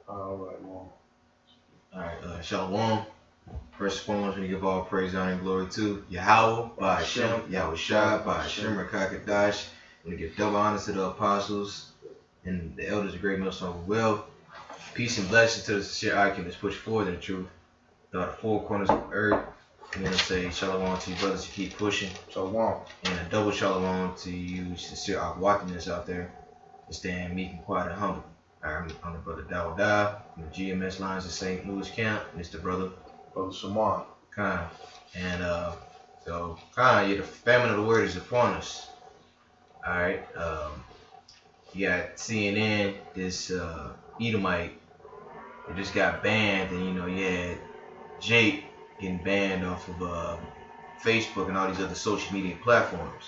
All right, well. All right, Shalom. First and foremost, we give all praise, honor, and glory to Yahweh, by Hashem, Yahweh Shai, by Hashem, Rakakadash. We give double honors to the apostles and the elders of Great Millstone of Will. Peace and blessings to the sincere occupants push forward in the truth throughout the four corners of the earth. I'm going to say shalom to you brothers who keep pushing. Shalom. And a double shalom to you sincere Aquatians out there to stand meek and quiet and humble. I'm the brother Dawada from the GMS lines of St. Louis camp. Mr. Brother Shaman. Khan. And so Khan, yeah, the famine of the word is upon us. Alright. You got CNN, this Edomite that just got banned, and you had Jake getting banned off of Facebook and all these other social media platforms.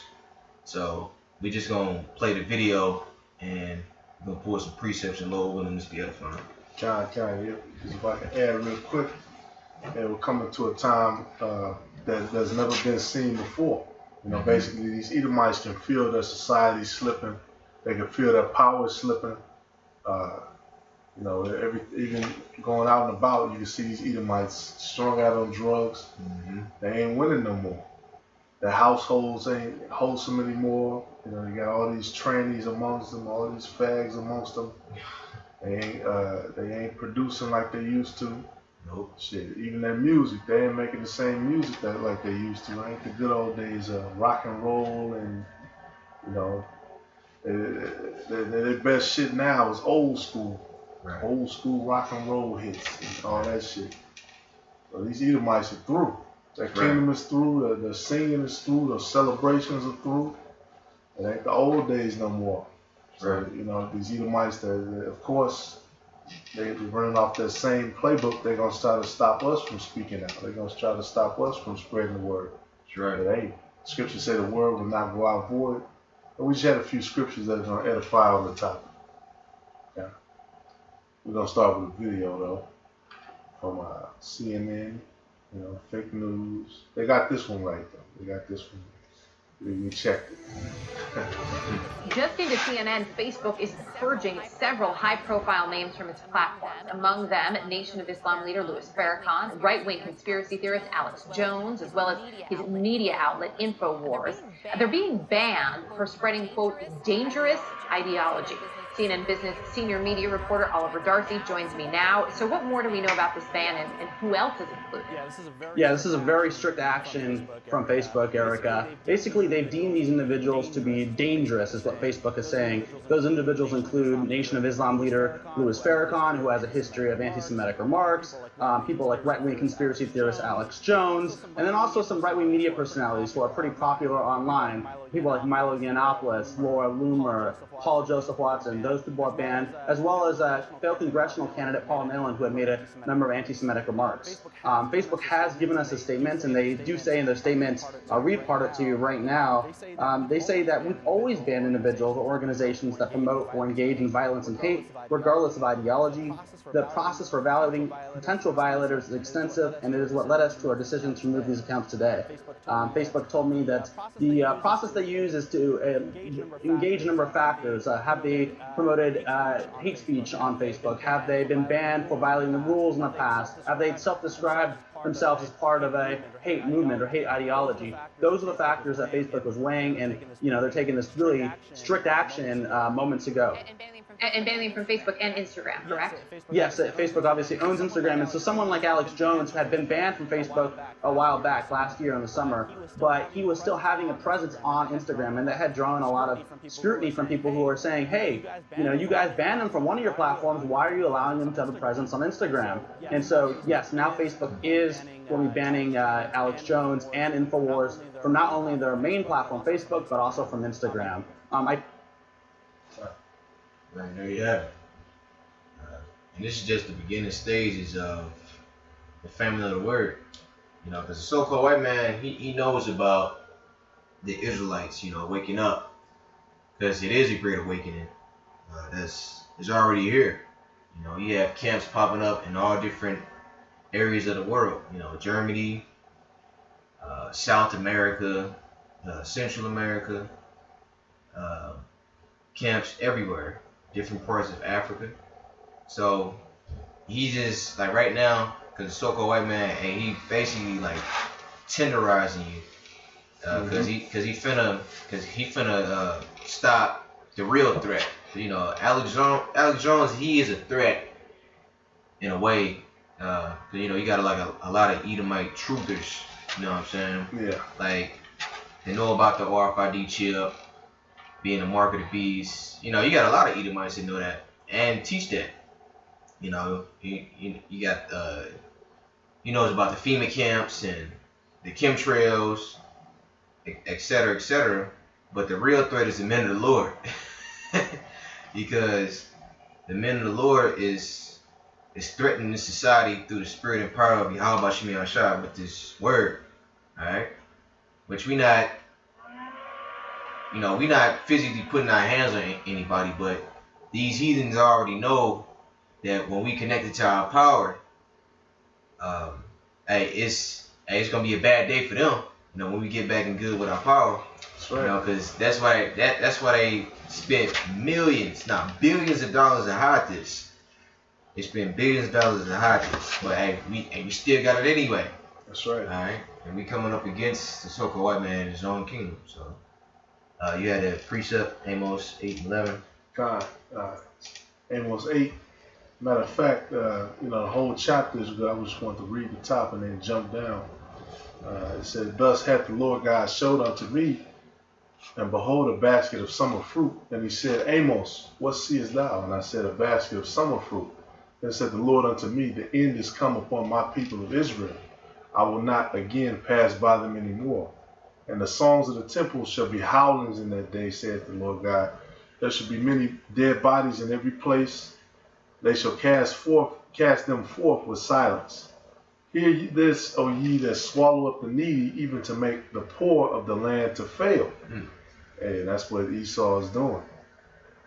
So we just gonna play the video and we're gonna pull some precepts and Lord willing this be edifying. Yeah. If I can add real quick, we're coming to a time that's never been seen before. Basically these Edomites can feel their society slipping. They can feel their power slipping. Even going out and about, you can see these Edomites strung out on drugs. Mm-hmm. They ain't winning no more. Their households ain't wholesome anymore. You got all these trannies amongst them, all these fags amongst them. They ain't producing like they used to. Nope. Shit, even their music, they ain't making the same music like they used to. Ain't the good old days of rock and roll, and their best shit now is old school. Right. Old school rock and roll hits and all that shit. So these Edomites are through. Their kingdom is through, the singing is through, the celebrations are through. It ain't the old days no more. So, these Edomites, of course, they're running off that same playbook. They're going to try to stop us from speaking out. They're going to try to stop us from spreading the word. That's right. But hey, scripture say the word will not go out void. But we just had a few scriptures that are going to edify on the topic. Yeah. We're going to start with a video, though, from CNN, fake news. They got this one right, though. They got this one. We checked it. Just into CNN, Facebook is purging several high-profile names from its platforms. Among them, Nation of Islam leader Louis Farrakhan, right-wing conspiracy theorist Alex Jones, as well as his media outlet InfoWars. They're being banned for spreading, quote, dangerous ideology. CNN Business senior media reporter Oliver Darcy joins me now. So what more do we know about this ban, and who else is included? Yeah, this is a very strict action from Facebook, Erica. Basically, they've deemed these individuals to be dangerous, is what Facebook is saying. Those individuals include Nation of Islam leader Louis Farrakhan, who has a history of anti-Semitic remarks, people like right-wing conspiracy theorist Alex Jones, and then also some right-wing media personalities who are pretty popular online. People like Milo Yiannopoulos, Laura Loomer, Paul Joseph Watson. Those people are banned, as well as failed congressional candidate Paul Nehlen, who had made a number of anti-Semitic remarks. Facebook has given us a statement, and they do say in their statement, I'll read part of it to you right now. They say that we've always banned individuals or organizations that promote or engage in violence and hate, regardless of ideology. The process for validating potential violators is extensive, and it is what led us to our decision to remove these accounts today. Facebook told me that the process they use is to engage a number of factors. Have they promoted hate speech on Facebook? Have they been banned for violating the rules in the past? Have they self-described themselves as part of a hate movement or hate ideology? Those are the factors that Facebook was weighing, and they're taking this really strict action moments ago. And banning from Facebook and Instagram, correct? Yes, Facebook obviously owns Instagram, and so someone like Alex Jones, who had been banned from Facebook a while back, last year in the summer, but he was still having a presence on Instagram, and that had drawn a lot of scrutiny from people who are saying, hey, you guys banned him from one of your platforms, why are you allowing him to have a presence on Instagram? And so, yes, now Facebook is going to be banning Alex Jones and InfoWars from not only their main platform, Facebook, but also from Instagram. Right, there you have it. And this is just the beginning stages of the famine of the word. Because the so-called white man, he knows about the Israelites, waking up. Because it is a great awakening. It's already here. You have camps popping up in all different areas of the world. Germany, South America, Central America, camps everywhere. Different parts of Africa. So he just like right now, cause the so-called white man, and he basically like tenderizing you, cause he finna stop the real threat. You know, Alex Jones, he is a threat in a way. Cause you know, you got like a lot of Edomite truthers. You know what I'm saying? Yeah. Like they know about the RFID chip being the mark of the beast. You know, you got a lot of Edomites that know that and teach that. You know, you got he knows about the FEMA camps and the chemtrails, et cetera, et cetera. But the real threat is the men of the Lord. Because the men of the Lord is threatening this society through the spirit and power of Yahweh Shemi Ashai with this word. Alright? Which we not physically putting our hands on anybody, but these heathens already know that when we connected to our power, it's gonna be a bad day for them. You know, when we get back in good with our power. That's right. You know, because that's why they spent millions, not billions of dollars to hide this. They spent billions of dollars to hide this, but we still got it anyway. That's right. All right, and we coming up against the so-called white man in his own kingdom. So you had a precept, Amos 8:11. God, Amos 8. Matter of fact, the whole chapter is good. I just want to read the top and then jump down. It said, "Thus hath the Lord God showed unto me, and behold, a basket of summer fruit. And he said, Amos, what seest thou? And I said, a basket of summer fruit. Then said the Lord unto me, the end is come upon my people of Israel. I will not again pass by them any more. And the songs of the temple shall be howlings in that day, saith the Lord God. There shall be many dead bodies in every place. They shall cast them forth with silence. Hear ye this, O ye that swallow up the needy, even to make the poor of the land to fail." Hey, that's what Esau is doing.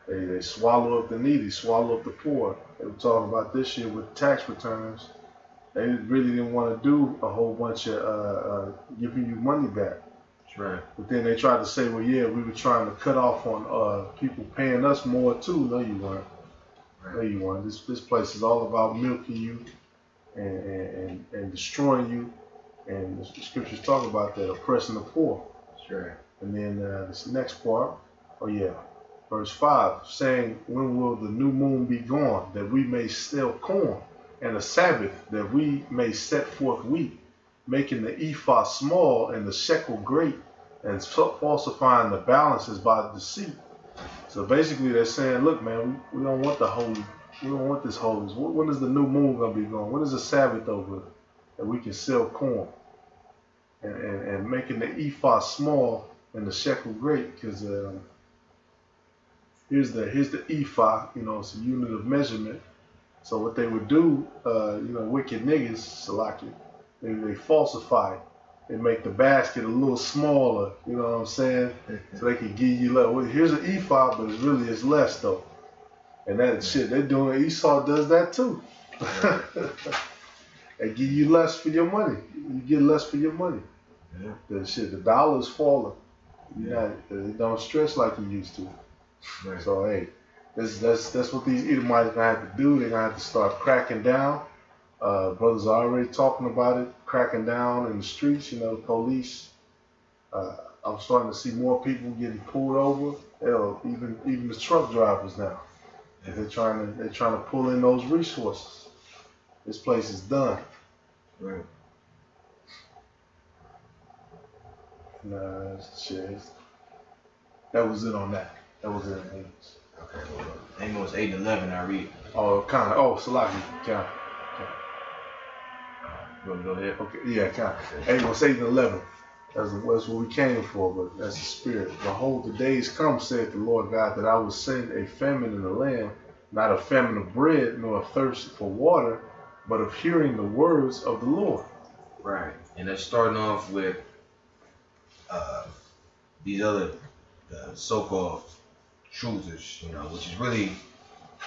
They swallow up the needy, swallow up the poor. They were talking about this year with tax returns. They really didn't want to do a whole bunch of giving you money back. That's right. But then they tried to say, well, yeah, we were trying to cut off on people paying us more too. No, you weren't. Right. No, you weren't. This place is all about milking you and destroying you. And the scriptures talk about that, oppressing the poor. That's right. And then this next part, verse 5, saying, when will the new moon be gone, that we may sell corn, and the Sabbath, that we may set forth wheat, making the ephah small and the shekel great, and falsifying the balances by deceit. So basically they're saying, look, man, we don't want we don't want this holiness. When is the new moon going to be gone? When is the Sabbath over that we can sell corn? And making the ephah small and the shekel great, because here's the ephah, it's a unit of measurement. So what they would do, wicked niggas, Salaki, they falsify it. They make the basket a little smaller, you know what I'm saying? So they can give you less. Well, here's an ephah, but it's less though. And that shit, they're doing, Esau does that too. They give you less for your money. You get less for your money. Yeah. The dollar's falling. Yeah. It don't stretch like it used to. Right. So hey, that's what these Edomites are gonna have to do. They're gonna have to start cracking down. Brothers are already talking about it, cracking down in the streets. Police. I'm starting to see more people getting pulled over. Hell, even the truck drivers now. Yeah. They're trying to pull in those resources. This place is done. Right. Nah, shit. That was it on that. That was it on Amos. Okay, hold on. Amos 8:11, I read. Oh, kind of. Oh, Salaki. Kind of. You want to go ahead? Okay, yeah, kind of. Amos 8:11. That's what we came for, but that's the spirit. Behold, the days come, saith the Lord God, that I will send a famine in the land, not a famine of bread, nor a thirst for water, but of hearing the words of the Lord. Right. And that's starting off with these other so-called truthers, which is really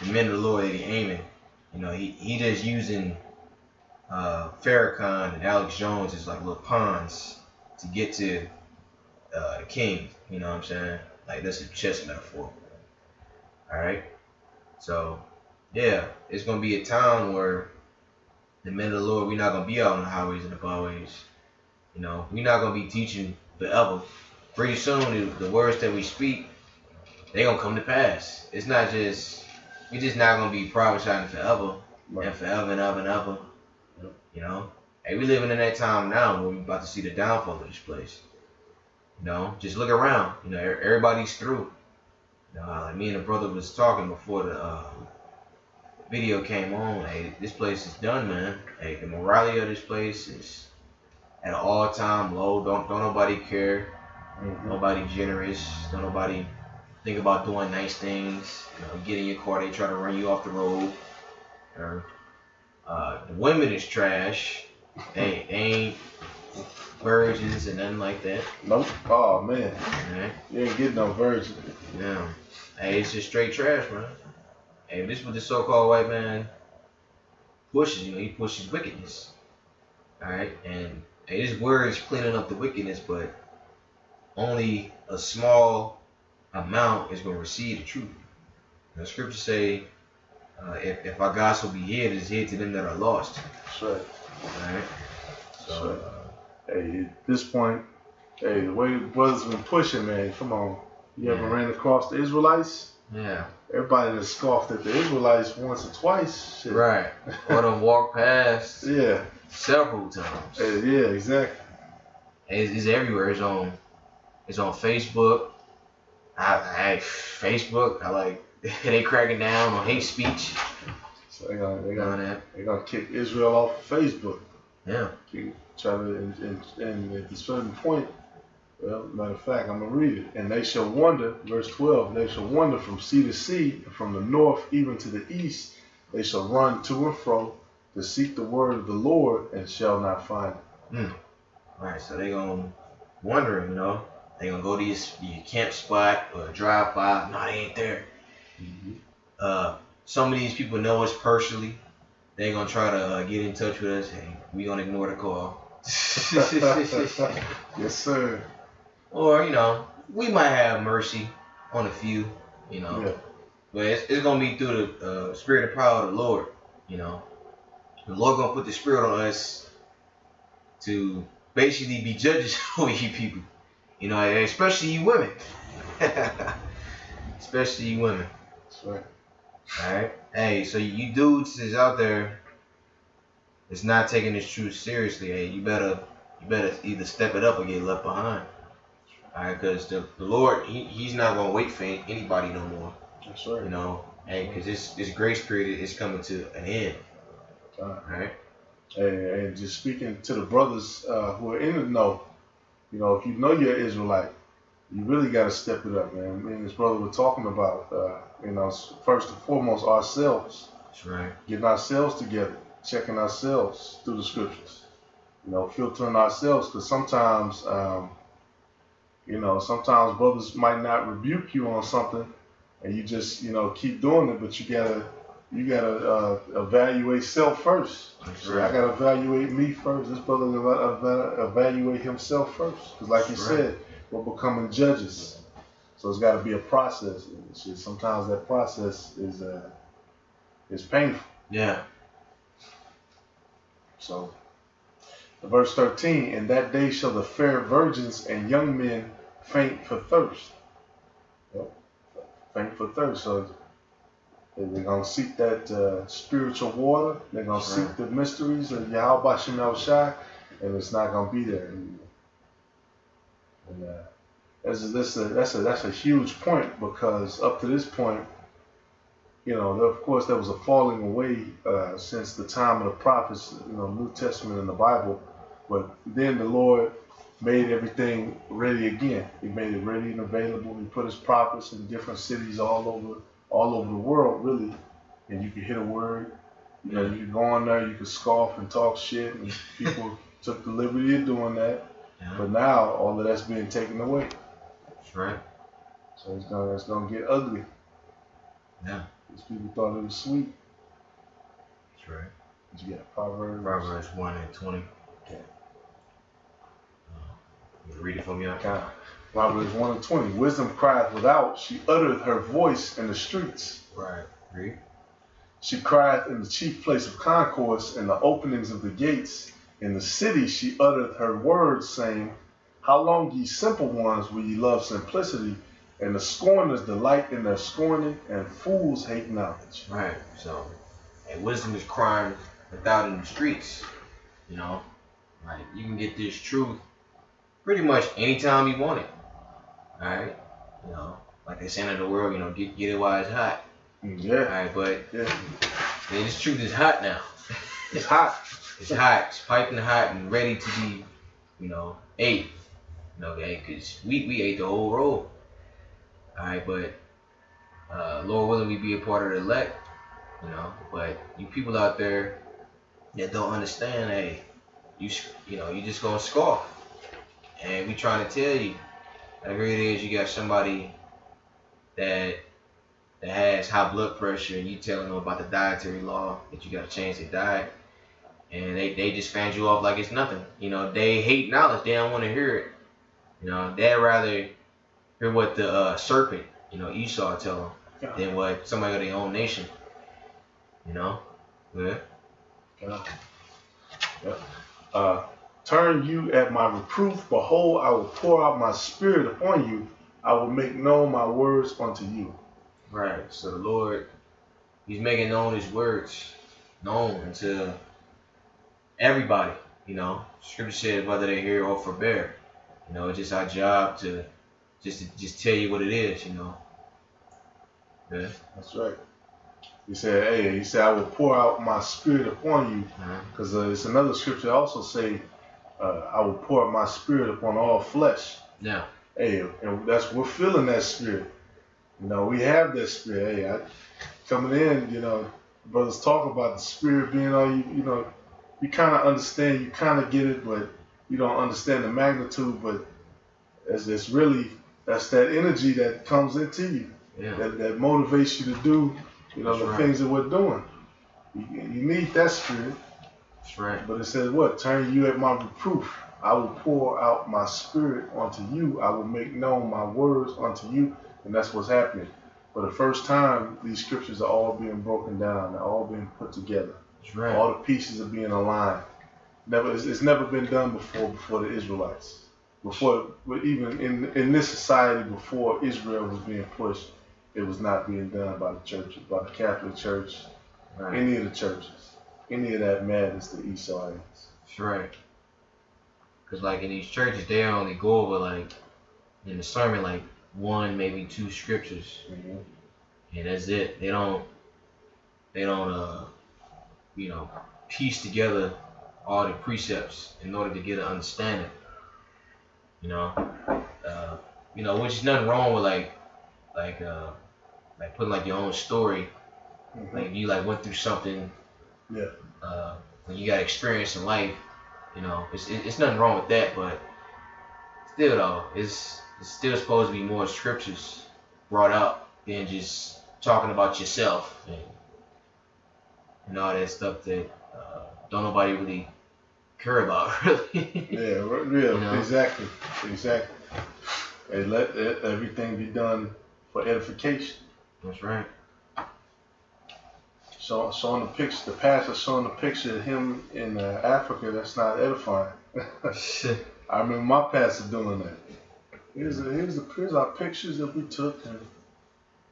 the men of the Lord that he aiming. He just using Farrakhan and Alex Jones as like little pawns to get to the king. You know what I'm saying? Like that's a chess metaphor. All right. So yeah, it's gonna be a time where the men of the Lord, we're not gonna be out on the highways and the byways. You know, we're not gonna be teaching forever. Pretty soon, the words that we speak, they gonna come to pass. It's not just we just not gonna be prophesying forever and forever and ever and ever. You know, hey, we living in that time now where we about to see the downfall of this place. You know, just look around. You know, everybody's through. You know, like me and the brother was talking before the video came on. Hey, this place is done, man. Hey, the morality of this place is at an all-time low. Don't nobody care. Nobody generous. Don't nobody think about doing nice things. You know, get in your car, they try to run you off the road. Or, the women is trash. They ain't virgins and nothing like that. Nope. Oh man. Right. You ain't getting no virgin. Yeah. Hey, it's just straight trash, man. Hey, this is what the so-called white man pushes. You know, he pushes wickedness. All right, and hey, this word is cleaning up the wickedness, but only a small amount is going to receive the truth. The scriptures say, if our gospel be hid, it is hid to them that are lost. That's right. All right. So, hey, at this point, hey, the way the brothers been pushing, man, come on. You ever ran across the Israelites? Yeah. Everybody that scoffed at the Israelites once or twice. Shit. Right. Or them walk past. Yeah. Several times. Yeah, exactly. It's everywhere. It's on Facebook. Facebook. I like they cracking down on hate speech. So they're gonna kick Israel off of Facebook. Yeah. Try to and at a certain point. Well, matter of fact, I'm going to read it. And they shall wander, verse 12, they shall wander from sea to sea, and from the north even to the east. They shall run to and fro to seek the word of the Lord and shall not find it. Right, so they going to wander, you know. They going to go to your camp spot or a drive-by. No, they ain't there. Some of these people know us personally. They going to try to get in touch with us. Hey, we going to ignore the call. Yes, sir. Or, you know, we might have mercy on a few, you know. Yeah. But it's going to be through the spirit and power of the Lord, you know. The Lord going to put the spirit on us to basically be judges over you people. You know, especially you women. Especially you women. That's right. All right? Hey, so you dudes is out there that's not taking this truth seriously. Hey, you better either step it up or get left behind. All right, because the Lord, he's not going to wait for anybody no more. That's right. You know, hey, because this grace period is coming to an end. All right. And just speaking to the brothers who are in the know, you know, if you know you're an Israelite, you really got to step it up, man. Me and this brother were talking about, you know, first and foremost, ourselves. That's right. Getting ourselves together, checking ourselves through the scriptures. You know, filtering ourselves, because sometimes, you know, sometimes brothers might not rebuke you on something, and you just, you know, keep doing it, but you gotta evaluate self first. So I gotta evaluate me first. This brother gotta evaluate himself first, because like you said, we're becoming judges. So it's got to be a process. Sometimes that process is painful. Yeah. So, verse 13, in that day shall the fair virgins and young men faint for thirst. Yep. Faint for thirst. So they're going to seek that spiritual water. They're going to seek the mysteries of Yahweh Shem Yahushai, and it's not going to be there anymore. And that's a huge point, because up to this point, you know, of course there was a falling away since the time of the prophets, you know, New Testament and the Bible, but then the Lord made everything ready again. He made it ready and available. He put his prophets in different cities all over the world, really, and you could hear the word. You know, you could go on there, you could scoff and talk shit, and people took the liberty of doing that. Yeah. But now all of that's being taken away. That's right. So it's gonna get ugly. Yeah. These people thought it was sweet. That's right. Did you get Proverbs? Proverbs 1 and 20. Okay. You read it for me, okay? Proverbs 1 and 20. Wisdom crieth without, she uttereth her voice in the streets. Right. Read. She cried in the chief place of concourse, in the openings of the gates. In the city she uttered her words, saying, How long, ye simple ones, will ye love simplicity? And the scorners delight in their scorning, and fools hate knowledge. Right. So, and wisdom is crying without in the streets. You know, like you can get this truth pretty much anytime you want it. All right. You know, like they say in the world, you know, get it while it's hot. Yeah. All right, but this truth is hot now. It's hot. It's hot. It's piping hot and ready to be, you know, ate. You know, because we ate the whole roll. All right, but Lord willing, we be a part of the elect. You know, but you people out there that don't understand, hey, you just gonna scoff. And we trying to tell you, like here it is, you got somebody that has high blood pressure, and you telling them about the dietary law that you got to change their diet, and they just fan you off like it's nothing. You know, they hate knowledge. They don't want to hear it. You know, they'd rather hear what the serpent, you know, Esau tell them than what somebody of their own nation. You know, Turn you at my reproof. Behold, I will pour out my spirit upon you. I will make known my words unto you. Right. So the Lord, He's making known His words, known to everybody. You know, Scripture says whether they hear or forbear. You know, it's just our job to just tell you what it is. You know. Yeah. That's right. He said, I will pour out my spirit upon you. Because it's another scripture that also say, I will pour out my spirit upon all flesh. Yeah. Hey, and we're feeling that spirit. You know, we have that spirit. Hey, coming in, you know, brothers talk about the spirit being on you. You know, you kind of understand, you kind of get it, but you don't understand the magnitude. But that's that energy that comes into you, that motivates you to do, you know, the things that we're doing. You need that spirit. That's right. But it says what? Turn you at my reproof. I will pour out my spirit unto you. I will make known my words unto you. And that's what's happening. For the first time, these scriptures are all being broken down. They're all being put together. That's right. All the pieces are being aligned. It's never been done before the Israelites. Before, even in this society, before Israel was being pushed, it was not being done by the churches, by the Catholic Church, any of the churches, any of that madness that Esau is. That's right. Because like in these churches, they only go over like in the sermon like one, maybe two scriptures, and that's it. They don't, you know, piece together all the precepts in order to get an understanding. You know, which is nothing wrong with like putting like your own story. Like if you like went through something, when you got experience in life, you know, it's nothing wrong with that. But still though, it's still supposed to be more scriptures brought up than just talking about yourself and all that stuff that don't nobody really care about, really. You know? Exactly. And let everything be done for edification. That's right. Showing the picture, the pastor showing the picture of him in Africa, that's not edifying. I remember my pastor doing that. Here's our pictures that we took, and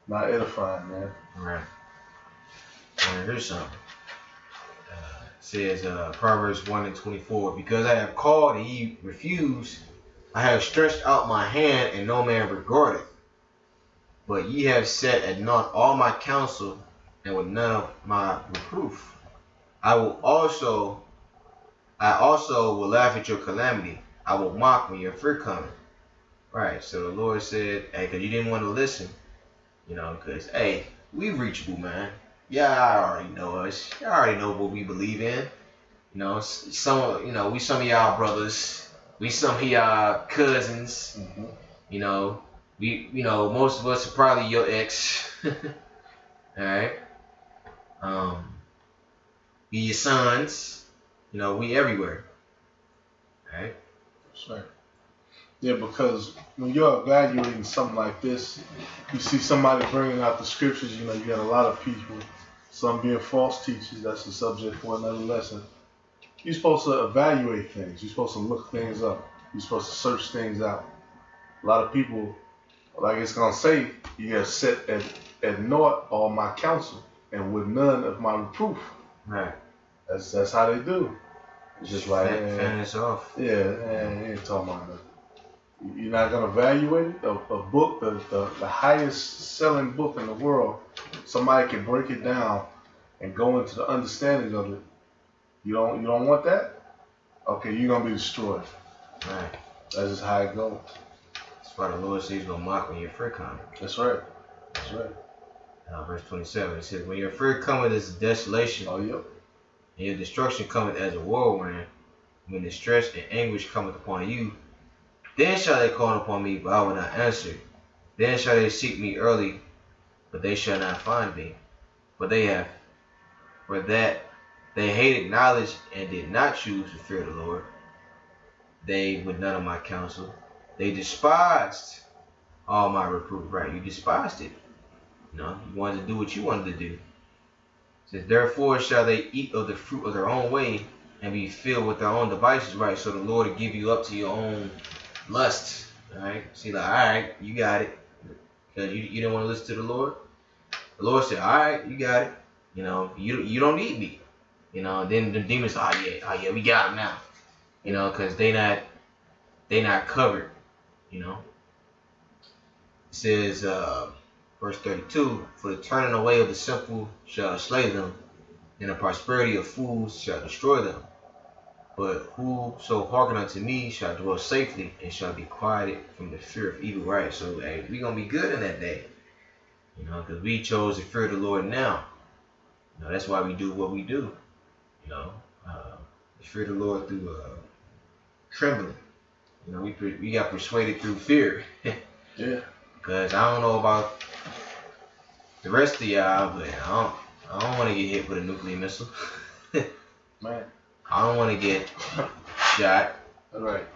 not edifying, man. Right. Here's something. Says Proverbs 1:24, because I have called and ye refused, I have stretched out my hand and no man regarded. But ye have set at naught all my counsel, and with none of my reproof. I also will laugh at your calamity. I will mock when your fear cometh. Right. So the Lord said, hey, because you didn't want to listen, you know, because hey, we reachable, man. Yeah, I already know us. Y'all already know what we believe in. You know, we some of y'all brothers. We some of y'all cousins. You know, most of us are probably your ex. All right. Be your sons. You know, we everywhere. All right. That's right. Yeah, because when you're evaluating something like this, you see somebody bringing out the scriptures. You know, you got a lot of people some being false teachers. That's the subject for another lesson. You're supposed to evaluate things. You're supposed to look things up. You're supposed to search things out. A lot of people, like it's gonna say, you have set at naught all my counsel, and with none of my reproof. Right. That's how they do. It's just like, fan us off. Yeah, man, you ain't talking about nothing. You're not gonna evaluate it. A book, the highest selling book in the world, somebody can break it down and go into the understanding of it. You don't want that? Okay, you're gonna be destroyed. Right. That's just how it goes. That's why the Lord says He's gonna mock when your fear comes. That's right. That's right. Verse 27, it says, when your fear cometh as desolation, Oh, yep. and your destruction cometh as a whirlwind, when distress and anguish cometh upon you, then shall they call upon me, but I will not answer. Then shall they seek me early, but they shall not find me. For that they hated knowledge and did not choose to fear the Lord. They with none of my counsel. They despised all my reproof. Right, you despised it. You wanted to do what you wanted to do. It says, therefore shall they eat of the fruit of their own way and be filled with their own devices. Right, so the Lord will give you up to your own lusts. All right, see, like, all right, you got it, because you didn't want to listen to the Lord. The Lord said, all right, you got it. You don't need me. Then the demons, oh yeah, we got him now. Because they not covered. It says, verse 32, for the turning away of the simple shall slay them, and the prosperity of fools shall destroy them. But whoso hearken unto me shall dwell safely, and shall be quieted from the fear of evil. Right, so hey, we're going to be good in that day. Because we chose to fear the Lord now. That's why we do what we do. We fear the Lord through trembling. We got persuaded through fear. Yeah. Because I don't know about the rest of y'all, but I don't want to get hit with a nuclear missile. Man. I don't want to get shot. All right.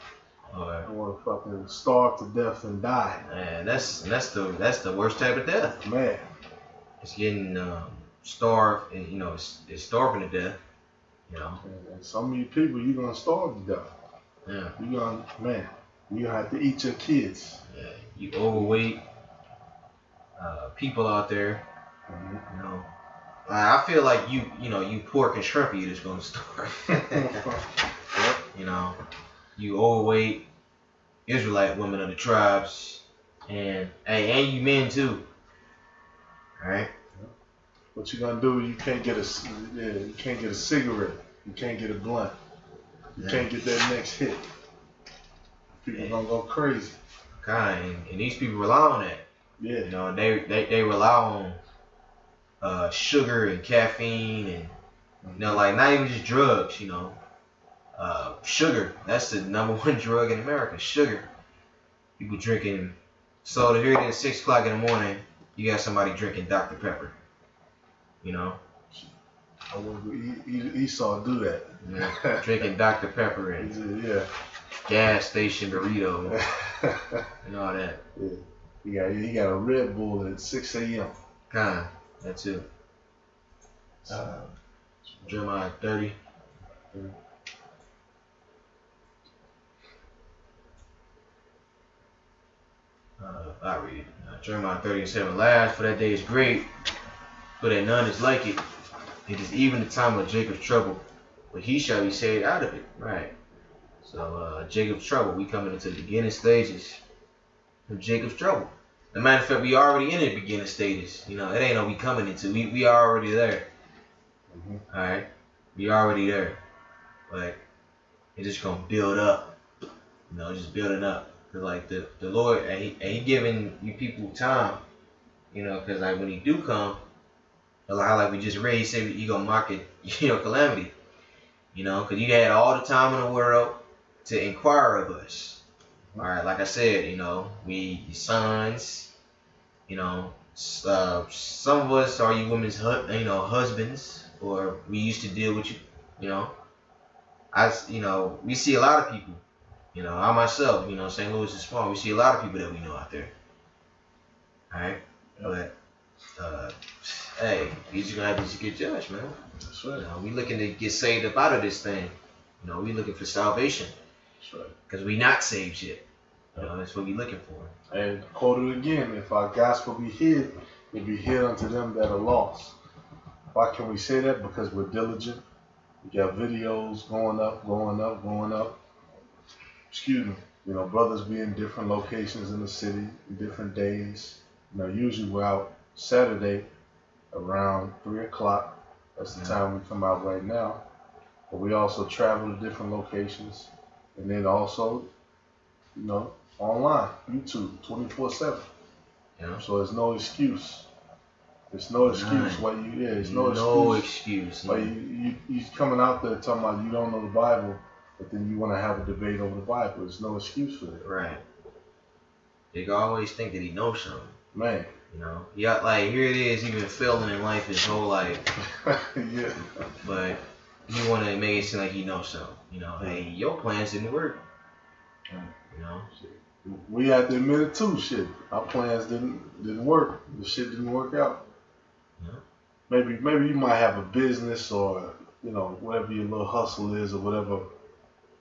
Or I want to fucking starve to death and die. Man, that's the worst type of death. Man. It's getting starved, and it's starving to death. And some of you people, you're gonna starve to death. Yeah. You're gonna have to eat your kids. Yeah. You overweight people out there. Mm-hmm. I feel like you pork and shrimp eaters gonna starve. Yep. You overweight Israelite women of the tribes, and you men too. All right. What you gonna do? You can't get a cigarette. You can't get a blunt. You can't get that next hit. People gonna go crazy. And these people rely on that. Yeah. They rely on sugar and caffeine and like not even just drugs. Sugar. That's the number one drug in America. Sugar. People drinking soda. Here it is, 6 o'clock in the morning. You got somebody drinking Dr. Pepper. I want Esau do that. Yeah, drinking Dr. Pepper and yeah. gas station burrito and all that. Yeah. He got a Red Bull at 6 a.m. That's it. Jeremiah 30. I read it. Jeremiah 30:7. Alas, for that day is great, for that none is like it. It is even the time of Jacob's trouble, but he shall be saved out of it. Right. So Jacob's trouble, we coming into the beginning stages of Jacob's trouble. As a matter of fact, we already in the beginning stages. It ain't no we coming into. We are already there. Mm-hmm. All right. We already there. But it's just gonna build up. Just building up. Cause like the Lord, and he giving you people time. Cause like when he do come, like we just read, he said he gonna mock it, calamity. Cause you had all the time in the world to inquire of us. All right, like I said, we your sons. Some of us are you women's, husbands, or we used to deal with you. We see a lot of people. I myself, St. Louis is small. We see a lot of people that we know out there. All right, but Hey, you just gonna have to get judged, man. That's right. You know, we looking to get saved up out of this thing. You know, we looking for salvation. That's right. Because we not saved yet. You know, that's what we looking for. And quoted again, if our gospel be hid, it be hid unto them that are lost. Why can we say that? Because we're diligent. We got videos going up. Excuse me. You know, brothers be in different locations in the city, different days. You know, usually we're out Saturday around 3 o'clock. That's the time we come out right now. But we also travel to different locations. And then also, you know, online, YouTube, 24/7. Yeah. So there's no excuse. There's no excuse why you there's no excuse. Why you coming out there talking about you don't know the Bible, but then you want to have a debate over the Bible. There's no excuse for that. Right. They always think that he knows something. Man. You know? Yeah, like here it is, he been failing in life his whole life. Yeah. But you want to make it seem like he knows something. You know, hey, your plans didn't work. You know? We have to admit it too, shit. Our plans didn't work. The shit didn't work out. Yeah. Maybe you might have a business or, you know, whatever your little hustle is or whatever.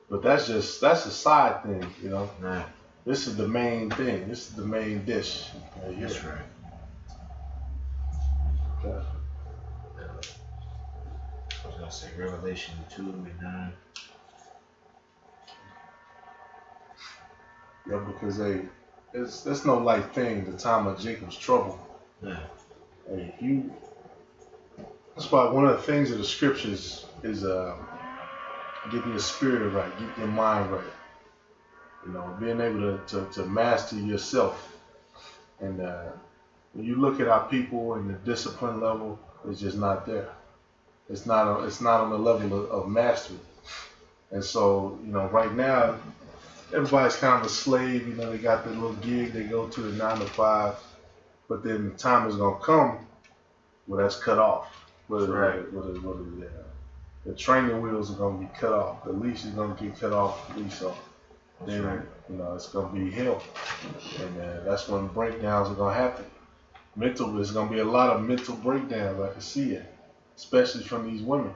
But that's a side thing, you know. Right. This is the main thing. This is the main dish. That's right. Okay. I was gonna say Revelation 2:9. Yeah, because it's no light thing. The time of Jacob's trouble. Yeah. Hey, that's why one of the things of the scriptures is getting your spirit right, getting your mind right. You know, being able to master yourself. And when you look at our people and the discipline level, it's just not there. It's not on the level of mastery. And so, you know, right now, everybody's kind of a slave. You know, they got their little gig they go to, the 9 to 5. But then the time is gonna come where that's cut off. The training wheels are gonna be cut off. The leash is gonna get cut off. The leash off. Then you know it's gonna be hell, and that's when breakdowns are gonna happen. There's gonna be a lot of mental breakdowns. I can see it, especially from these women.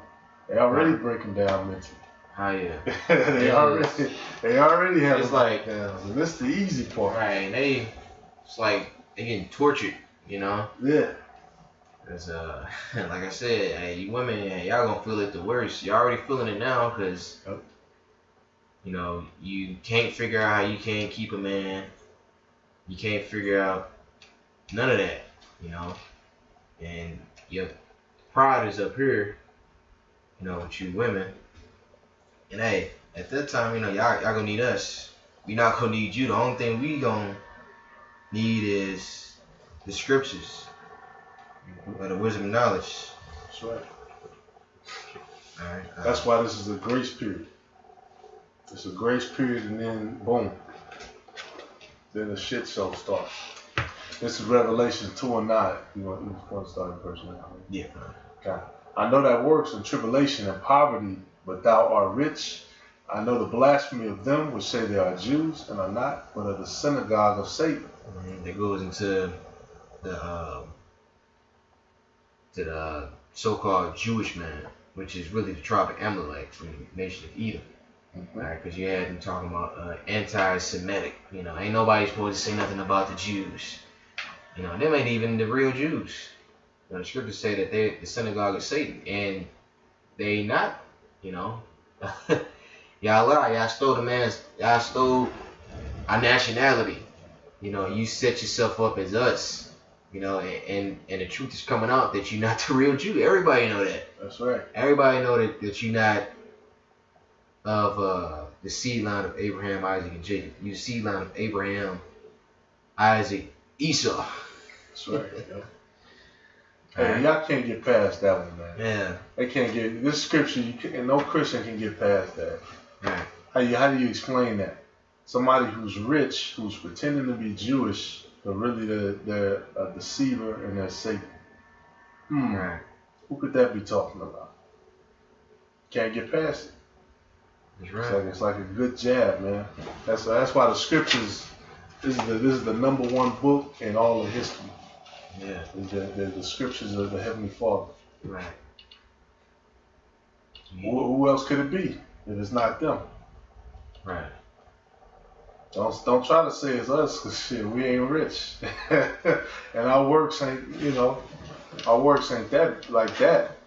They already breaking down mentally. Oh yeah. they already have it's like breakdowns, and this the easy part. Right. It's like they getting tortured, you know. Yeah. Cause like I said, hey, you women, hey, y'all gonna feel it the worst. Y'all already feeling it now, cause you know you can't figure out how you can't keep a man. You can't figure out none of that, you know. And your pride is up here, you know, with you women. And hey, at that time, you know, y'all gonna need us. We not gonna need you. The only thing we gonna need is the scriptures. Or the wisdom and knowledge. That's right. Alright. That's why this is a grace period. It's a grace period, and then boom. Then the shit show starts. This is Revelation 2:9. You want to start in person now? Yeah. Okay. I know that works in tribulation and poverty, but thou art rich. I know the blasphemy of them which say they are Jews and are not, but of the synagogue of Satan. That goes into the so-called Jewish man, which is really the tribe of Amalek from the nation of Edom. Right? Because you had them talking about anti-Semitic. You know, ain't nobody supposed to say nothing about the Jews. You know, them ain't even the real Jews. You know, the scriptures say that they're the synagogue of Satan, and they not. You know, y'all lie. Y'all stole our nationality. You know, you set yourself up as us. You know, and the truth is coming out that you're not the real Jew. Everybody know that. That's right. Everybody know that you're not of the seed line of Abraham, Isaac, and Jacob. You're the seed line of Abraham, Isaac, Esau. That's right. Hey, y'all can't get past that one, man. Yeah. They can't get this scripture. And no Christian can get past that. Right. How do you explain that? Somebody who's rich, who's pretending to be Jewish, but really they're a deceiver and they're Satan. Right. Who could that be talking about? Can't get past it. That's right. It's like a good jab, man. That's why the scriptures. This is the number one book in all of history. Yeah. They're the scriptures of the Heavenly Father. Right. Who else could it be if it's not them? Right. Don't try to say it's us, cause shit, we ain't rich, and our works ain't that like that.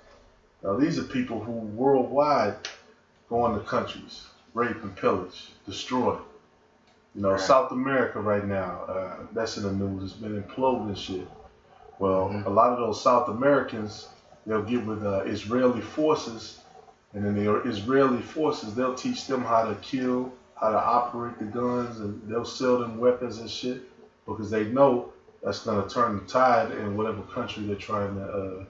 Now these are people who worldwide go into countries, rape and pillage, destroy. Right. South America right now, that's in the news. It's been imploding and shit. Well, a lot of those South Americans, they'll get with Israeli forces, and then the Israeli forces, they'll teach them how to kill, how to operate the guns, and they'll sell them weapons and shit because they know that's gonna turn the tide in whatever country they're trying to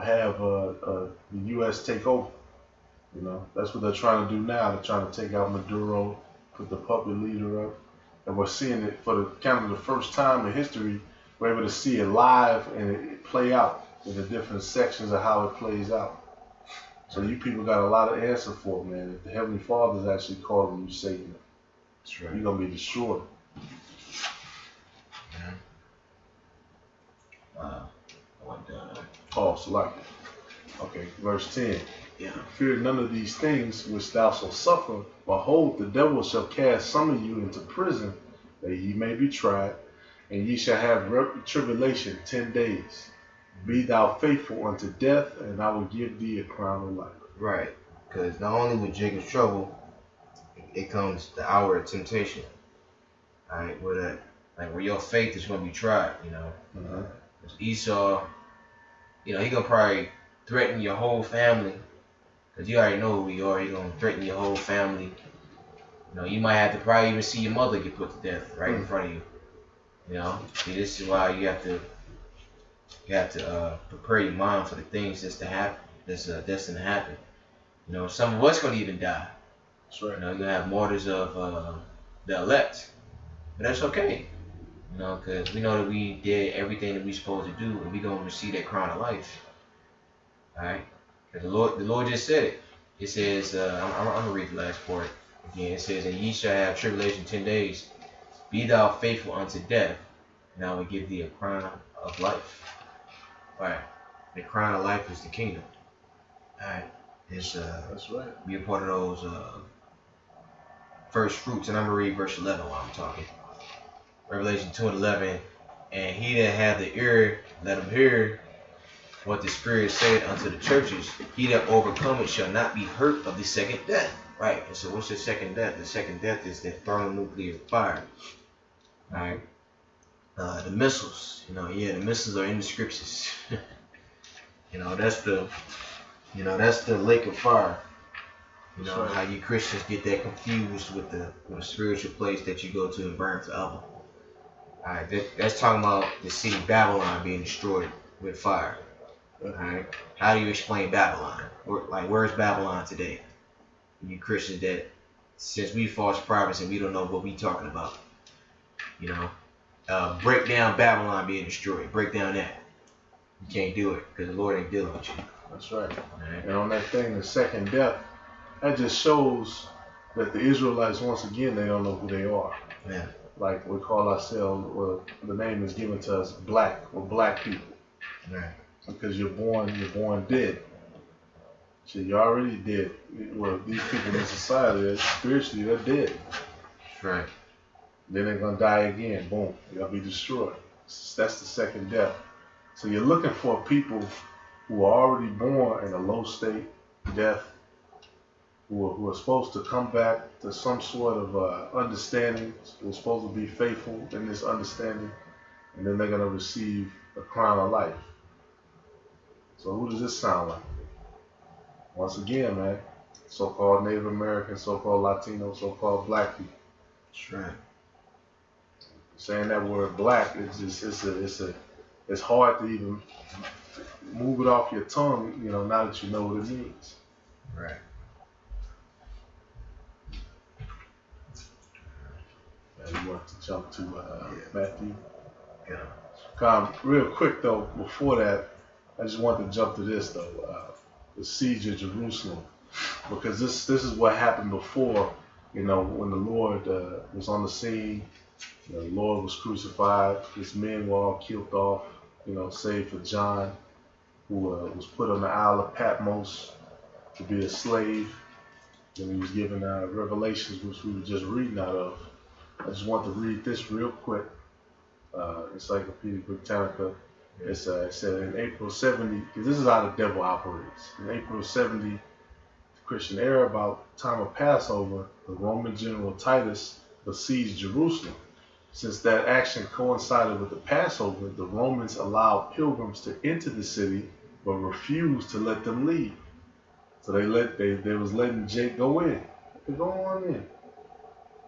have the U.S. take over. That's what they're trying to do now. They're trying to take out Maduro, put the puppet leader up, and we're seeing it for the first time in history. We're able to see it live and it play out in the different sections of how it plays out. So you people got a lot of answer for it, man. If the Heavenly Father is actually calling you Satan, That's right. you're gonna be destroyed. Oh, select it. Okay, verse 10. Yeah. Fear none of these things which thou shalt suffer. Behold, the devil shall cast some of you into prison, that ye may be tried, and ye shall have tribulation 10 days. Be thou faithful unto death, and I will give thee a crown of life. Right. Because not only with Jacob's trouble, it comes the hour of temptation. Alright, where your faith is gonna be tried, Esau, he gonna probably threaten your whole family. Because you already know who we are. He's gonna threaten your whole family. You might have to probably even see your mother get put to death right in front of you. See, this is why you have to prepare your mind for the things that's destined to happen. Some of us gonna even die. That's right. You're gonna have martyrs of the elect, but that's okay. Because we know that we did everything that we supposed to do, and we gonna receive that crown of life. All right. The Lord just said it. It says, I'm gonna read the last part again. It says, and ye shall have tribulation 10 days. Be thou faithful unto death, and I will give thee a crown of life. Right. The crown of life is the kingdom. Alright. That's right. Be a part of those first fruits. And I'm going to read verse 11 while I'm talking. Revelation 2:11. And he that hath the ear, let him hear what the Spirit said unto the churches. He that overcometh shall not be hurt of the second death. Right. And so what's the second death? The second death is the thermonuclear fire. Alright. The missiles, the missiles are in the scriptures. That's the lake of fire. Right. How you Christians get that confused with the spiritual place that you go to and burn forever. Alright, that's talking about the city Babylon being destroyed with fire. Alright, how do you explain Babylon? Where's Babylon today? You Christians that, since we false prophets and we don't know what we talking about, break down Babylon being destroyed. Break down that. You can't do it because the Lord ain't dealing with you. That's right. Right. And on that thing, the second death, that just shows that the Israelites, once again, they don't know who they are. Yeah. Like we call ourselves, well, the name is given to us black. We're black people. Right. Because you're born dead. So you're already dead. Well, these people in society, spiritually, they're dead. Right. Then they're gonna die again. Boom. They'll be destroyed. That's the second death. So you're looking for people who are already born in a low state, death, who are supposed to come back to some sort of understanding. They're supposed to be faithful in this understanding, and then they're gonna receive a crown of life. So who does this sound like? Once again, man, so-called Native American, so-called Latino, so-called black people. That's right. Saying that word black, it's hard to even move it off your tongue, now that you know what it means. Right. And you want to jump to Matthew? Yeah. Real quick though, before that, I just want to jump to this though, the siege of Jerusalem, because this is what happened before, when the Lord was on the scene You know, the Lord was crucified. His men were all killed off. You know, save for John, who was put on the Isle of Patmos to be a slave. And he was given Revelations, which we were just reading out of. I just want to read this real quick. Encyclopedia Britannica. It said in April 70, because this is how the devil operates. In April 70, the Christian era, about time of Passover, the Roman general Titus besieged Jerusalem. Since that action coincided with the Passover, the Romans allowed pilgrims to enter the city, but refused to let them leave. So they was letting Jake go in. Go on in.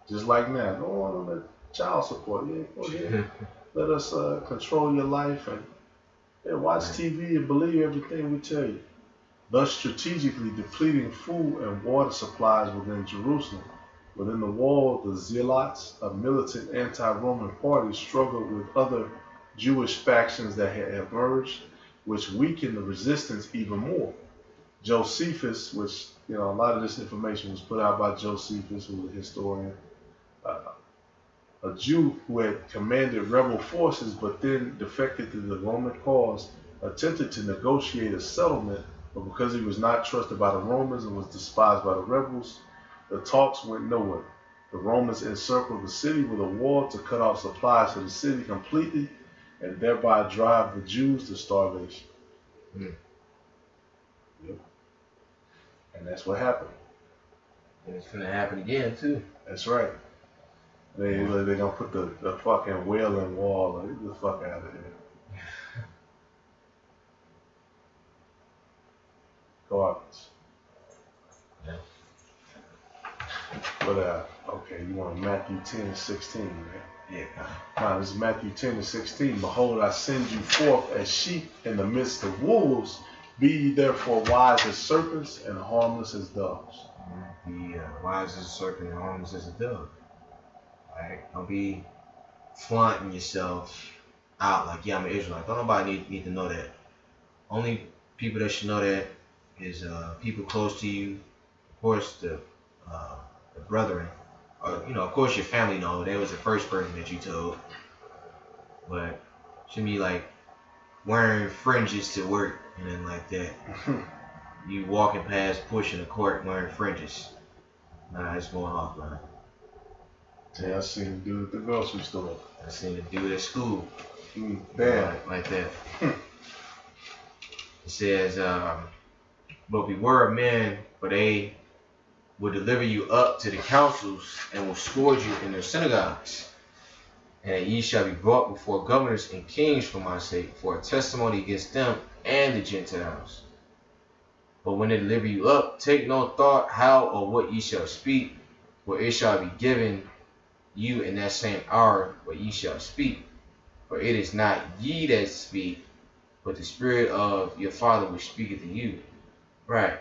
Just like now. Go on and let child support. Yeah, go ahead. Let us control your life and watch TV and believe everything we tell you. Thus strategically depleting food and water supplies within Jerusalem. Within the wall, the Zealots, a militant anti-Roman party, struggled with other Jewish factions that had emerged, which weakened the resistance even more. Josephus, which, you know, a lot of this information was put out by Josephus, who was a historian, a Jew who had commanded rebel forces but then defected to the Roman cause, attempted to negotiate a settlement, but because he was not trusted by the Romans and was despised by the rebels, the talks went nowhere. The Romans encircled the city with a wall to cut off supplies to the city completely and thereby drive the Jews to starvation. Yep. And that's what happened. And it's gonna happen again too. That's right. They're gonna put the fucking Wailing Wall. Like, get the fuck out of here. Garbage. Yeah. But okay, you want Matthew 10:16, man? Yeah. Now this is Matthew 10:16. Behold, I send you forth as sheep in the midst of wolves. Be ye therefore wise as serpents and harmless as doves. Be wise as a serpent and harmless as a dove. Alright? Don't be flaunting yourself out like, yeah, I'm an Israelite. Don't nobody need to know that. Only people that should know that is people close to you. Of course, the brethren. Or, you know, of course your family know. They was the first person that you told. But shouldn't be like wearing fringes to work and then like that. You walking past pushing a court wearing fringes. Nah, it's going off, man. Yeah, I seen him do it at the grocery store. I seen it do it at school. Damn. Like that. It says, but beware of men, for they will deliver you up to the councils and will scourge you in their synagogues. And ye shall be brought before governors and kings for my sake, for a testimony against them and the Gentiles. But when they deliver you up, take no thought how or what ye shall speak, for it shall be given you in that same hour what ye shall speak. For it is not ye that speak, but the Spirit of your Father which speaketh to you. Right.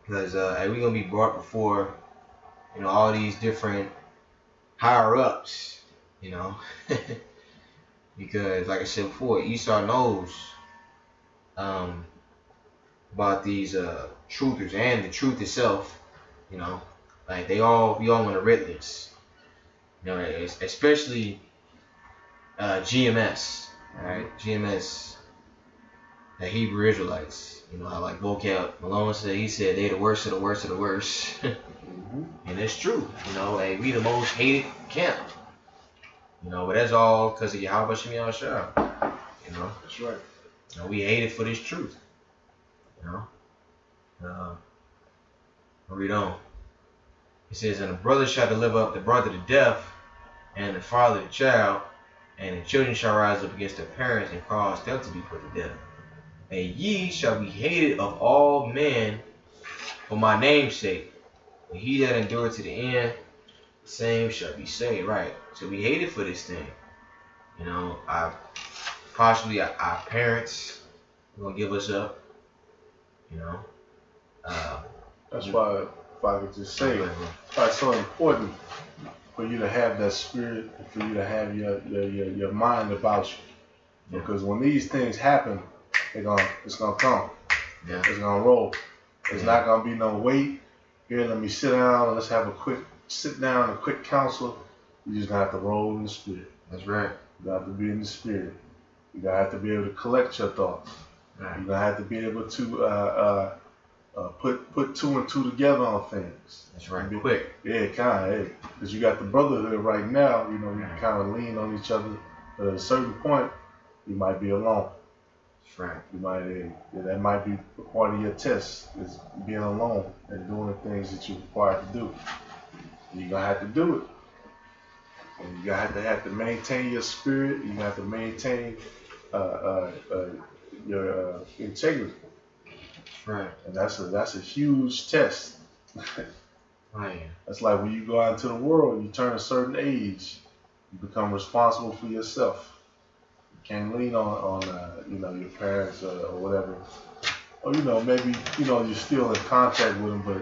Because we're going to be brought before, you know, all these different higher-ups, you know. Because, like I said before, Esau knows about these truthers and the truth itself, you know. Like, we all on the red list. You know, especially GMS, right? GMS, the Hebrew Israelites. You know, like Vocab Malone said, he said they the worst of the worst of the worst. And it's true. You know, hey, we the most hated camp. You know, but that's all because of Yahweh Shem Yahushua. You know? That's right. You know, we hated for this truth. You know? I'll read on. It says, and the brother shall deliver up the brother to death, and the father the child, and the children shall rise up against their parents and cause them to be put to death. And ye shall be hated of all men for my name's sake. And he that endureth to the end, the same shall be saved. Right. So we hated for this thing. You know, possibly our parents are going to give us up. You know. That's why, if I could just say, why it's so important for you to have that spirit, for you to have your mind about you. Because when these things happen, it's gonna come. Yeah. It's gonna roll. It's not gonna be no wait. Here, let me sit down and let's have a quick sit down, a quick counsel. You just gotta have to roll in the spirit. That's right. You gotta have to be in the spirit. You gotta have to be able to collect your thoughts. Right. You gotta have to be able to put two and two together on things. That's right. Quick. Yeah, kind of. Hey, because you got the brotherhood right now. You know, you kind of lean on each other. But at a certain point, you might be alone. That's right. You might. That might be a part of your test, is being alone and doing the things that you're required to do. And you're gonna have to do it. And you have to maintain your spirit. You have to maintain your integrity. That's right. And that's a huge test. Right. That's like when you go out into the world, you turn a certain age, you become responsible for yourself. You can't lean on your parents or whatever. Or maybe you're still in contact with them, but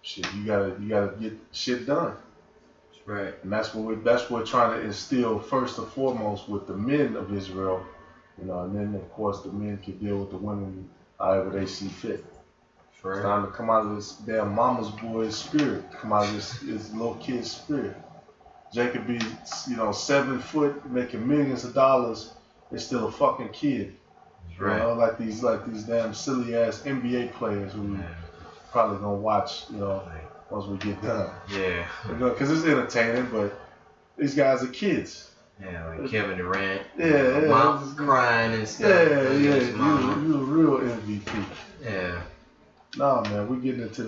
shit, you gotta get shit done. Right. And that's what we're trying to instill first and foremost with the men of Israel, and then of course the men can deal with the women however they see fit. Right. It's time to come out of this damn mama's boy's spirit, come out of this little kid's spirit. Jacob be 7 foot, making millions of dollars, is still a fucking kid. Right. Like these damn silly ass NBA players who we probably gonna watch, once we get done. Yeah. Because it's entertaining, but these guys are kids. Yeah, like Kevin Durant. Yeah. Mom crying and stuff. Yeah. You a real MVP. Yeah. No, man, we getting into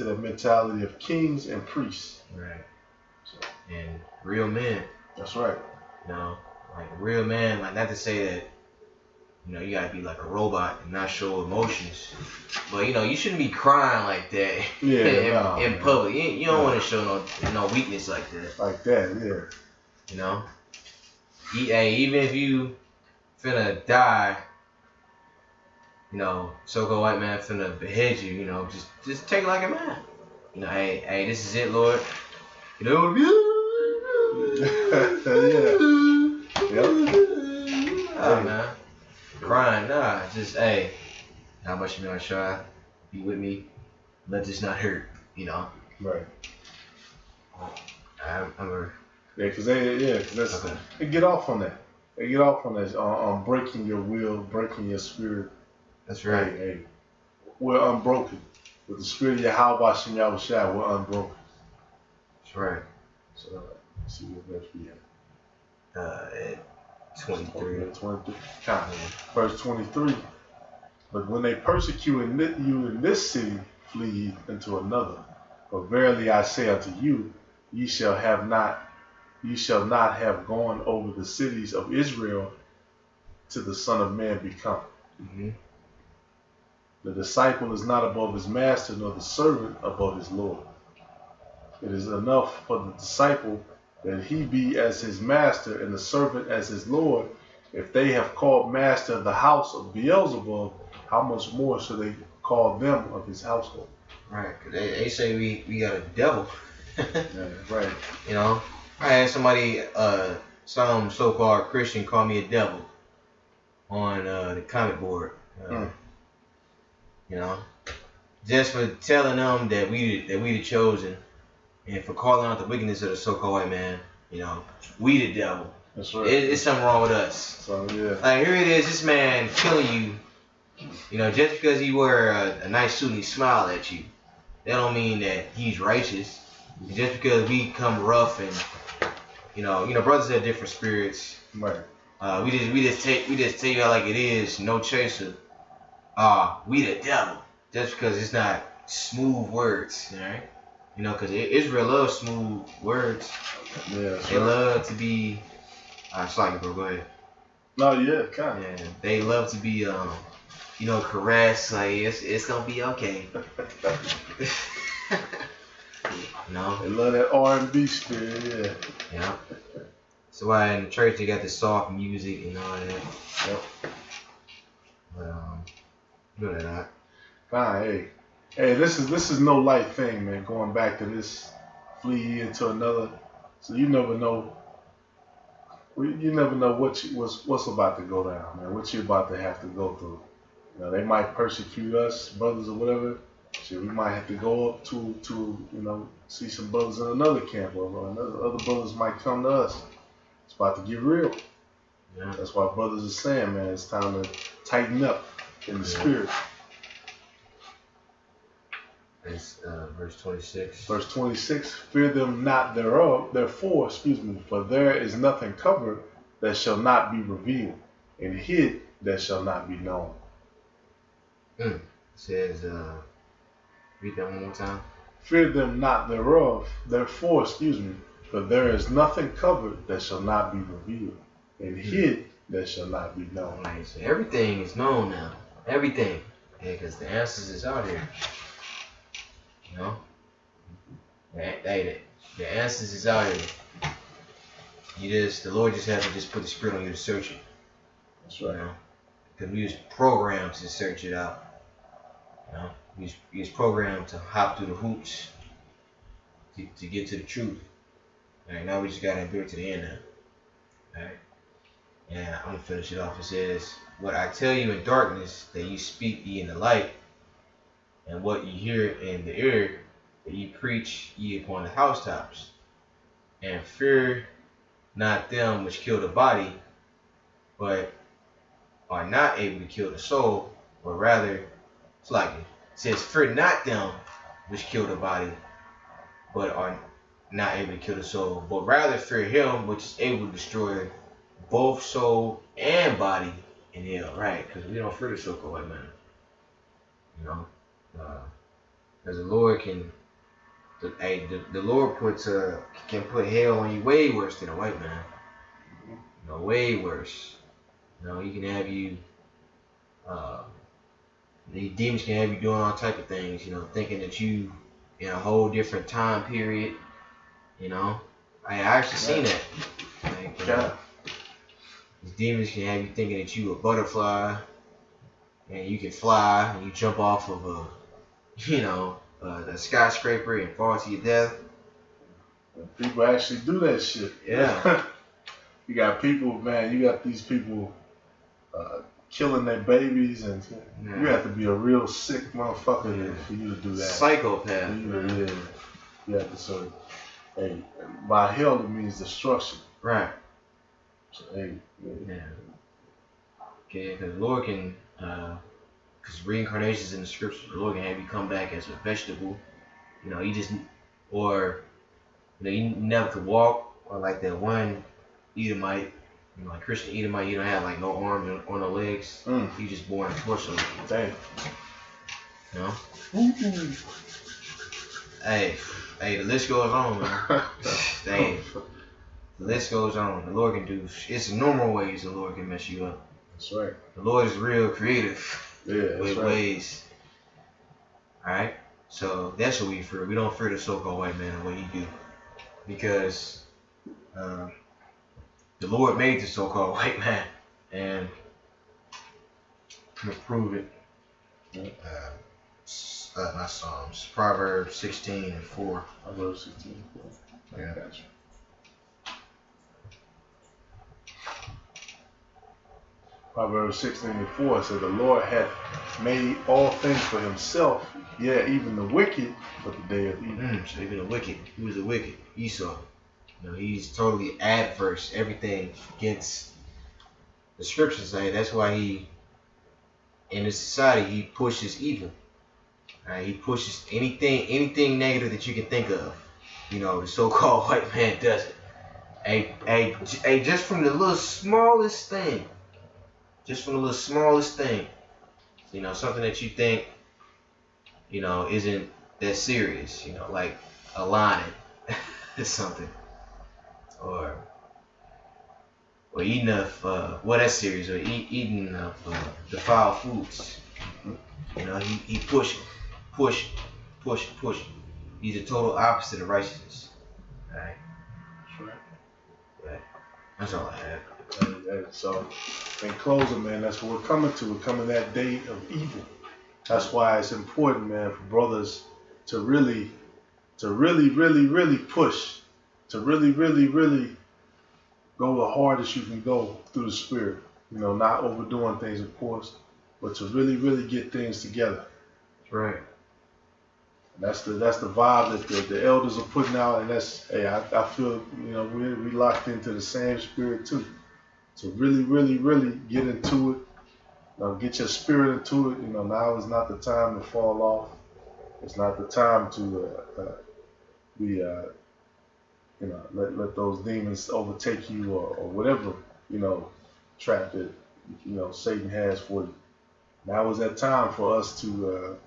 the mentality of kings and priests. Right. And real men. That's right. Like a real man. Like, not to say that you gotta be like a robot and not show emotions. But you shouldn't be crying like that in public. You don't want to show no weakness like that. Like that, yeah. Even if you finna die, so-called white man finna behead you, just take it like a man. Hey, this is it, Lord. Yeah. Yep. Man. Crying, just how much you gonna try? Be with me. Let this not hurt, Right. Because that's okay. They get off on that. They get off on that on breaking your will, breaking your spirit. That's right. Hey, we're unbroken. With the spirit of Yahweh Shem Yahushua, we're unbroken. That's right. So let's see what verse we have. At 23. 23. Verse 23. But when they persecute you in this city, flee ye into another. For verily I say unto you, ye shall not have gone over the cities of Israel till the Son of Man be come. Mm-hmm. The disciple is not above his master, nor the servant above his Lord. It is enough for the disciple that he be as his master and the servant as his Lord. If they have called master of the house of Beelzebub, how much more should they call them of his household? Right, because they say we got a devil. Yeah, right. I had somebody, some so-called Christian, call me a devil on the comment board. Just for telling them that we the chosen, and for calling out the wickedness of the so-called white man. We the devil. That's right. It's something wrong with us. So yeah. Like, here it is, this man killing you. Just because he wear a nice suit and he smile at you, that don't mean that he's righteous. Just because we come rough and brothers have different spirits. Right. We just tell you like it is, no chaser. We the devil. Just because it's not smooth words, right? Because Israel loves smooth words. Yeah. They love to be. Sorry, bro. Go ahead. No, yeah, kind of. Yeah, they love to be, caressed. Like it's gonna be okay. They love that R&B spirit, yeah. Yeah. So why in the church they got the soft music and all that. Yep. But good at that. Fine, hey, this is no light thing, man. Going back to this, flee into another. So you never know. You never know what's about to go down, man. What you're about to have to go through. They might persecute us, brothers or whatever. Shit, we might have to go up to see some brothers in another camp, or other brothers might come to us. It's about to get real. Yeah. That's why brothers are saying, man, it's time to tighten up in the spirit. It's verse 26. Verse 26, fear them not thereof, therefore, for there is nothing covered that shall not be revealed, and hid that shall not be known. It says, read that one more time. Fear them not thereof, therefore, for there is nothing covered that shall not be revealed, and hid that shall not be known. Right, so everything is known now. Everything. Because the answers is out here. You know? The answers is out here. The Lord just has to just put the spirit on you to search it. That's right. You know? Because we was programmed to search it out. You know? We was programmed to hop through the hoops to get to the truth. Alright, now we just gotta endure to the end now. Alright? And I'm gonna finish it off. It says, what I tell you in darkness, that you speak ye in the light, and what ye hear in the ear, that ye preach ye upon the housetops. And fear not them which kill the body, but are not able to kill the soul, but rather, it's like it says, fear not them which kill the body, but are not able to kill the soul, but rather fear him which is able to destroy both soul and body in hell, right? Because we don't fear the so-called white man, you know, because the Lord can, the Lord can put hell on you way worse than a white man, you know, way worse. You know, he can have you, the demons can have you doing all type of things, you know, thinking that you in a whole different time period, you know. I actually seen that. Like, these demons can have you thinking that you a butterfly, and you can fly, and you jump off of a skyscraper and fall to your death. People actually do that shit. Yeah. You got people, man. You got these people killing their babies, and you have to be a real sick motherfucker for you to do that. Psychopath. You have to sort of, hey, by hell it means destruction. Right. So, hey, yeah. Okay, because the Lord can, because reincarnations in the scriptures, the Lord can have you come back as a vegetable. You know, you never could walk, or like that one Edomite, you know, like Christian Edomite, you don't have like no arms or no legs. You just born a torso. Dang. You know? Hey, the list goes on, man. Dang. The list goes on. The Lord can do, it's normal ways the Lord can mess you up. That's right. The Lord is real creative with ways. Alright? So that's what we fear. We don't fear the so-called white man and what he do. Because the Lord made the so-called white man. And I'm going to prove it. Not Psalms. Proverbs 16:4. Proverbs 16:4. Yeah. I got you. Proverbs 16:4 says, the Lord hath made all things for himself, yeah, even the wicked for the day of evil. So even the wicked. Who is the wicked? Esau. You know, he's totally adverse, everything against the scriptures say. That's why he, in this society, he pushes evil. Right? He pushes anything negative that you can think of. You know, the so-called white man does it. Hey, just from the little smallest thing. You know, something that you think, you know, isn't that serious. You know, like a lion or something. Or eating of, that's serious. Or eating of defiled foods. You know, he push. He's the total opposite of righteousness. Alright? That's right. Yeah. That's all I have. So, in closing, man, that's what we're coming to. We're coming that day of evil. That's why it's important, man, for brothers to really push, to really go the hardest you can go through the spirit. You know, not overdoing things, of course, but to really get things together. That's right. And that's the vibe that the elders are putting out, and that's, hey, I feel, you know, we locked into the same spirit too. So really, really, really get into it. You know, get your spirit into it. You know, now is not the time to fall off. It's not the time to you know, let those demons overtake you or whatever, you know, trap that, you know, Satan has for you. Now is that time for us to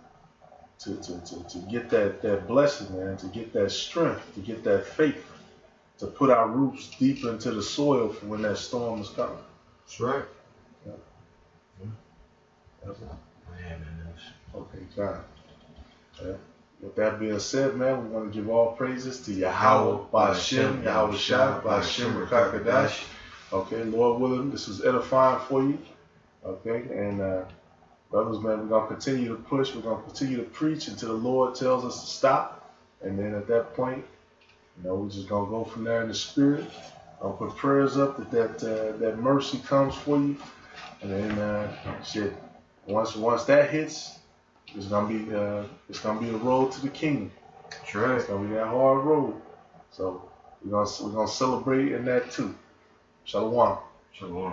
get that blessing, man, to get that strength, to get that faith, to put our roots deeper into the soil for when that storm is coming. That's right. Yeah. Yeah. Okay, God. Yeah. With that being said, man, we want to give all praises to Yahweh, Ba'Shem, Yahweh Shai, Ba'Shem, Rakakadash. Okay, Lord willing, this is edifying for you. Okay, and brothers, man, we're going to continue to push. We're going to continue to preach until the Lord tells us to stop. And then at that point, you know, we're just going to go from there in the spirit. I'll put prayers up that mercy comes for you. And then, shit, once that hits, it's gonna be the road to the kingdom. That's right. It's gonna be that hard road. So we're gonna celebrate in that too. Shalom. Shalom.